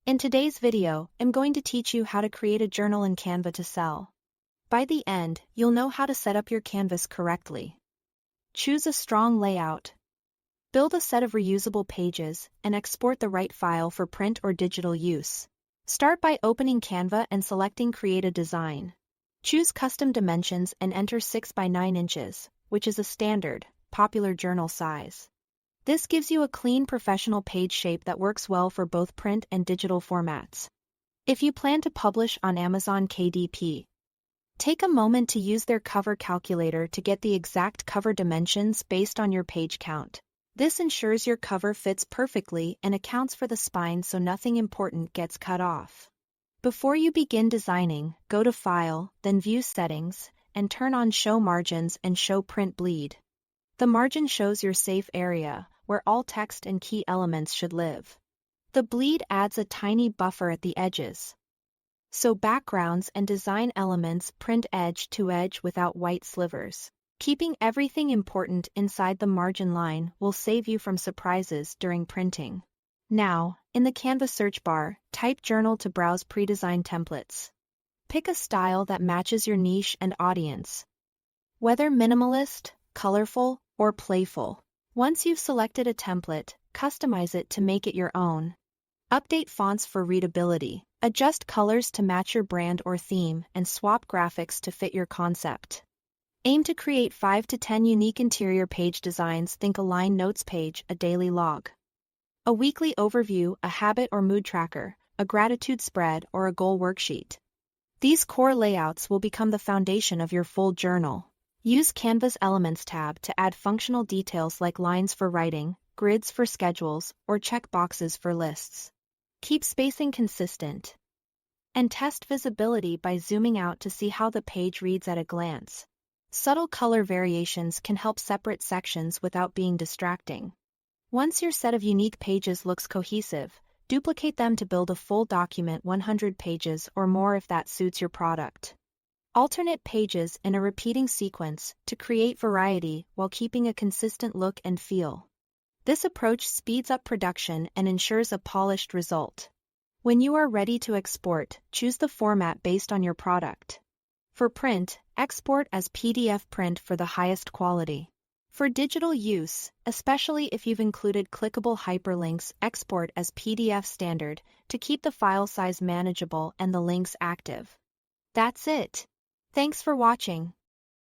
In today's video, I'm going to teach you how to create a journal in Canva to sell. By the end, you'll know how to set up your canvas correctly. Choose a strong layout. Build a set of reusable pages and export the right file for print or digital use. Start by opening Canva and selecting Create a Design. Choose custom dimensions and enter 6 by 9 inches, which is a standard, popular journal size. This gives you a clean professional page shape that works well for both print and digital formats. If you plan to publish on Amazon KDP, take a moment to use their cover calculator to get the exact cover dimensions based on your page count. This ensures your cover fits perfectly and accounts for the spine so nothing important gets cut off. Before you begin designing, go to File, then View Settings, and turn on Show Margins and Show Print Bleed. The margin shows your safe area, where all text and key elements should live. The bleed adds a tiny buffer at the edges, so backgrounds and design elements print edge to edge without white slivers. Keeping everything important inside the margin line will save you from surprises during printing. Now, in the Canva search bar, type Journal to browse pre-designed templates. Pick a style that matches your niche and audience, whether minimalist, colorful, or playful. Once you've selected a template, customize it to make it your own. Update fonts for readability, adjust colors to match your brand or theme, and swap graphics to fit your concept. Aim to create 5 to 10 unique interior page designs. Think a line notes page, a daily log, a weekly overview, a habit or mood tracker, a gratitude spread, or a goal worksheet. These core layouts will become the foundation of your full journal. Use Canva's Elements tab to add functional details like lines for writing, grids for schedules, or checkboxes for lists. Keep spacing consistent, and test visibility by zooming out to see how the page reads at a glance. Subtle color variations can help separate sections without being distracting. Once your set of unique pages looks cohesive, duplicate them to build a full document, 100 pages or more if that suits your product. Alternate pages in a repeating sequence to create variety while keeping a consistent look and feel. This approach speeds up production and ensures a polished result. When you are ready to export, choose the format based on your product. For print, export as PDF print for the highest quality. For digital use, especially if you've included clickable hyperlinks, export as PDF standard to keep the file size manageable and the links active. That's it. Thanks for watching.